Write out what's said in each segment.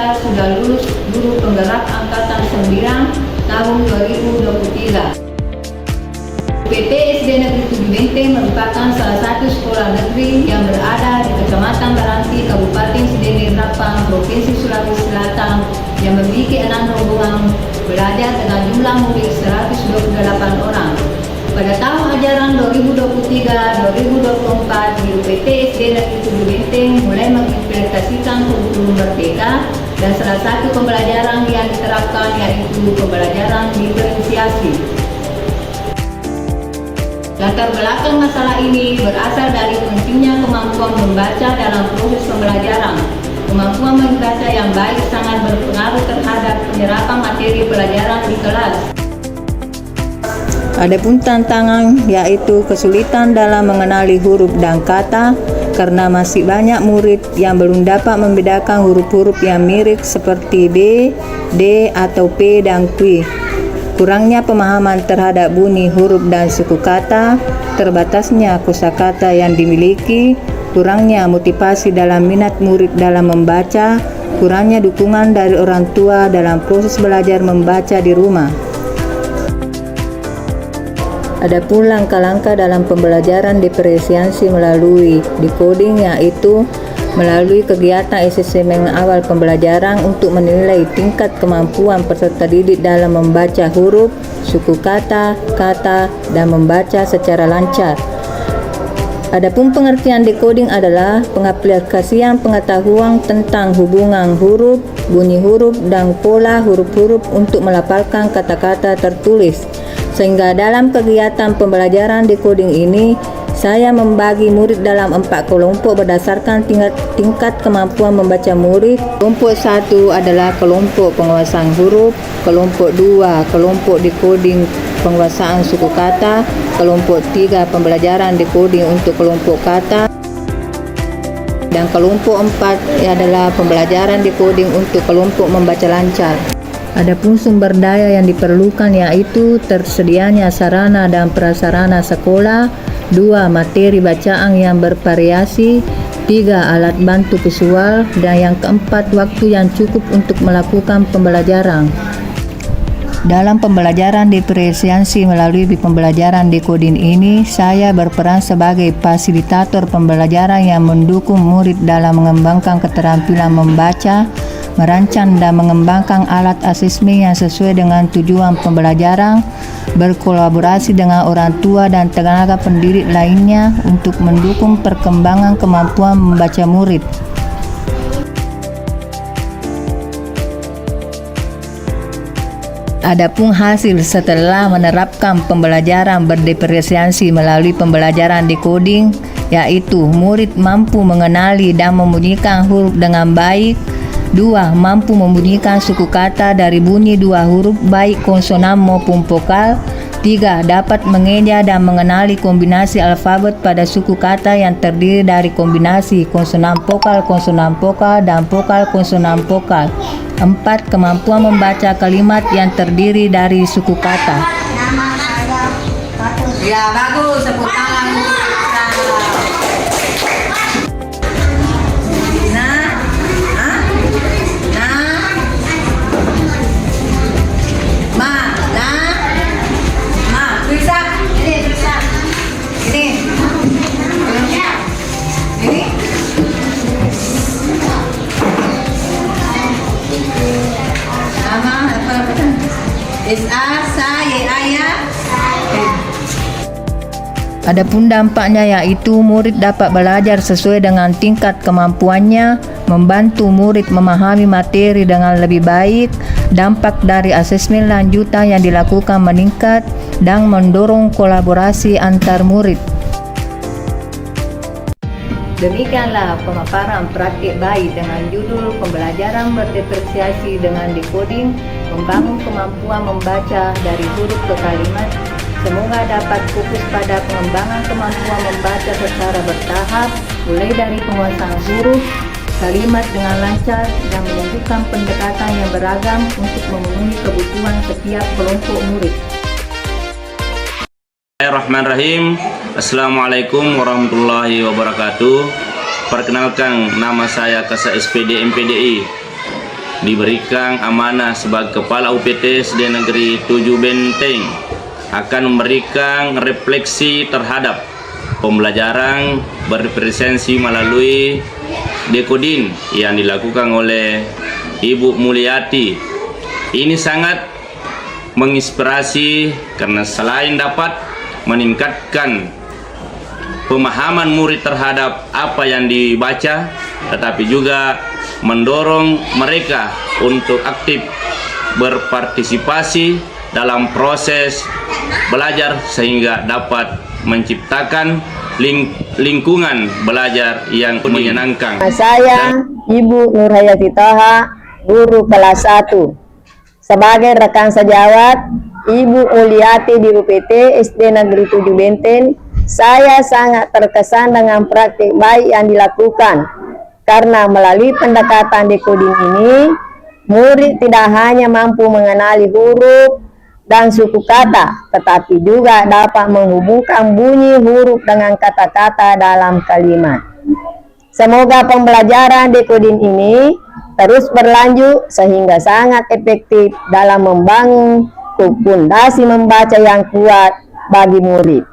Anda sudah lulus guru penggerak angkatan 9 tahun 2023. PT SD Negeri 7 Menteng merupakan salah satu sekolah negeri yang berada di Kecamatan Baranti, Kabupaten Sidene Rapang, Provinsi Sulawesi Selatan, yang memiliki 6 rombongan belajar dengan jumlah murid 128 orang. Pada tahun ajaran 2023-2024, guru PT SD Negeri 7 Menteng mulai mengimplementasikan kurikulum merdeka, dan salah satu pembelajaran yang diterapkan yaitu pembelajaran diferensiasi. Latar belakang masalah ini berasal dari pentingnya kemampuan membaca dalam proses pembelajaran. Kemampuan membaca yang baik sangat berpengaruh terhadap penyerapan materi pelajaran di kelas. Adapun tantangan yaitu kesulitan dalam mengenali huruf dan kata, karena masih banyak murid yang belum dapat membedakan huruf-huruf yang mirip seperti B, D, atau P dan Q. Kurangnya pemahaman terhadap bunyi huruf dan suku kata, terbatasnya kosakata yang dimiliki, kurangnya motivasi dalam minat murid dalam membaca, kurangnya dukungan dari orang tua dalam proses belajar membaca di rumah. Adapun langkah-langkah dalam pembelajaran diferensiasi melalui decoding, yaitu melalui kegiatan asesmen awal pembelajaran untuk menilai tingkat kemampuan peserta didik dalam membaca huruf, suku kata, dan membaca secara lancar. Adapun pengertian decoding adalah pengaplikasian pengetahuan tentang hubungan huruf, bunyi huruf, dan pola huruf-huruf untuk melafalkan kata-kata tertulis. Sehingga dalam kegiatan pembelajaran decoding ini, saya membagi murid dalam 4 kelompok berdasarkan tingkat kemampuan membaca murid. Kelompok 1 adalah kelompok penguasaan huruf, kelompok 2 kelompok decoding penguasaan suku kata, kelompok 3 pembelajaran decoding untuk kelompok kata, dan kelompok 4 adalah pembelajaran decoding untuk kelompok membaca lancar. Adapun sumber daya yang diperlukan yaitu tersedianya sarana dan prasarana sekolah, 2 materi bacaan yang bervariasi, 3 alat bantu visual, dan yang keempat waktu yang cukup untuk melakukan pembelajaran. Dalam pembelajaran diferensiasi melalui pembelajaran decoding ini, saya berperan sebagai fasilitator pembelajaran yang mendukung murid dalam mengembangkan keterampilan membaca, merancang dan mengembangkan alat asesmen yang sesuai dengan tujuan pembelajaran, berkolaborasi dengan orang tua dan tenaga pendidik lainnya untuk mendukung perkembangan kemampuan membaca murid. Adapun hasil setelah menerapkan pembelajaran berdiferensiasi melalui pembelajaran decoding, yaitu murid mampu mengenali dan membunyikan huruf dengan baik, 2 mampu membunyikan suku kata dari bunyi 2 huruf baik konsonan maupun vokal, 3 dapat mengeja dan mengenali kombinasi alfabet pada suku kata yang terdiri dari kombinasi konsonan vokal, dan vokal konsonan vokal, 4 kemampuan membaca kalimat yang terdiri dari suku kata. Ya, bagus, tepuk tangan. Adapun dampaknya yaitu murid dapat belajar sesuai dengan tingkat kemampuannya, membantu murid memahami materi dengan lebih baik, dampak dari asesmen lanjutan yang dilakukan meningkat, dan mendorong kolaborasi antar murid. Demikianlah pemaparan praktik baik dengan judul pembelajaran berdiferensiasi dengan decoding, membangun kemampuan membaca dari huruf ke kalimat. Semoga dapat fokus pada pengembangan kemampuan membaca secara bertahap, mulai dari penguasaan huruf, kalimat dengan lancar, dan menunjukkan pendekatan yang beragam untuk memenuhi kebutuhan setiap kelompok murid. Bismillahirrahmanirrahim. Assalamualaikum warahmatullahi wabarakatuh. Perkenalkan, nama saya Kasat SPD MPDI diberikan amanah sebagai Kepala UPT SD Negeri 7 Benteng akan memberikan refleksi terhadap pembelajaran berpresensi melalui dekoding yang dilakukan oleh Ibu Mulyati. Ini sangat menginspirasi karena selain dapat meningkatkan pemahaman murid terhadap apa yang dibaca, tetapi juga mendorong mereka untuk aktif berpartisipasi dalam proses belajar sehingga dapat menciptakan lingkungan belajar yang menyenangkan. Saya Ibu Nurhayati Toha, guru kelas 1. Sebagai rekan sejawat Ibu Mulyati di UPT SD Negeri 7 Benteng, saya sangat terkesan dengan praktik baik yang dilakukan. Karena melalui pendekatan dekoding ini, murid tidak hanya mampu mengenali huruf dan suku kata, tetapi juga dapat menghubungkan bunyi huruf dengan kata-kata dalam kalimat. Semoga pembelajaran dekoding ini terus berlanjut sehingga sangat efektif dalam membangun fondasi membaca yang kuat bagi murid.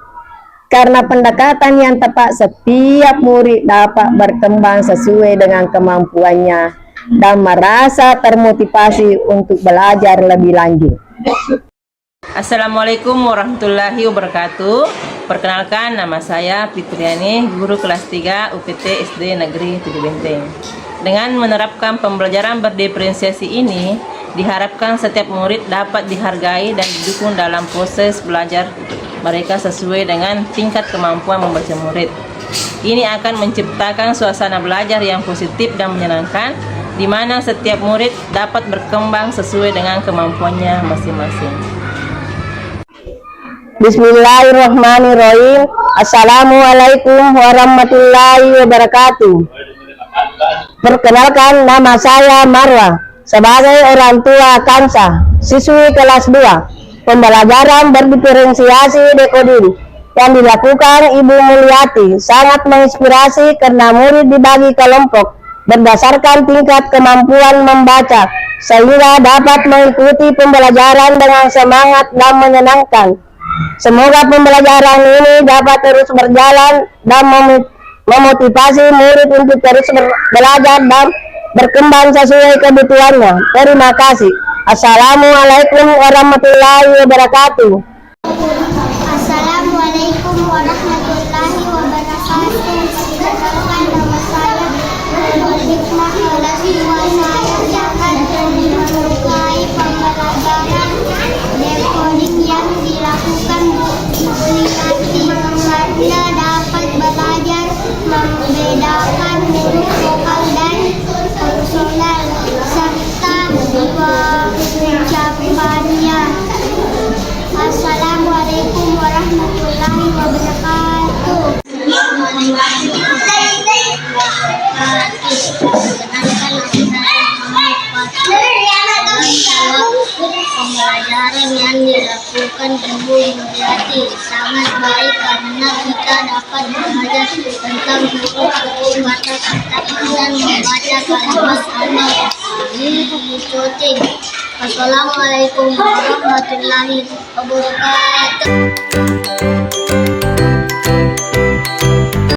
Karena pendekatan yang tepat, setiap murid dapat berkembang sesuai dengan kemampuannya dan merasa termotivasi untuk belajar lebih lanjut. Assalamualaikum warahmatullahi wabarakatuh. Perkenalkan, nama saya Fitriani, guru kelas 3 UPT SD Negeri 7 Benteng. Dengan menerapkan pembelajaran berdiferensiasi ini, diharapkan setiap murid dapat dihargai dan didukung dalam proses belajar mereka sesuai dengan tingkat kemampuan membaca murid. Ini akan menciptakan suasana belajar yang positif dan menyenangkan, di mana setiap murid dapat berkembang sesuai dengan kemampuannya masing-masing. Bismillahirrahmanirrahim. Assalamualaikum warahmatullahi wabarakatuh. Perkenalkan, nama saya Marwa. Sebagai orang tua Kamsa, siswi kelas 2. Pembelajaran berdiferensiasi dekoding yang dilakukan Ibu Mulyati sangat menginspirasi karena murid dibagi kelompok berdasarkan tingkat kemampuan membaca sehingga dapat mengikuti pembelajaran dengan semangat dan menyenangkan. Semoga pembelajaran ini dapat terus berjalan dan memotivasi murid untuk terus belajar dan berkembang sesuai kebutuhannya. Terima kasih. Assalamualaikum warahmatullahi wabarakatuh. Assalamualaikum warahmatullahi wabarakatuh. Perkenalkan, nama saya Hikmah kelas 2. Saya akan menyukai pembelajaran dekoding yang dilakukan Bu Mulyati karena dapat belajar membedakan huruf vokal dan konsonan serta pengucapannya. Assalamualaikum warahmatullahi wabarakatuh. Pembelajaran yang dilakukan Ibu Mulyati sangat baik karena kita dapat belajar tentang huruf, kata-kata dan membaca kalimat Allah. Ini dekoding. Assalamualaikum warahmatullahi wabarakatuh.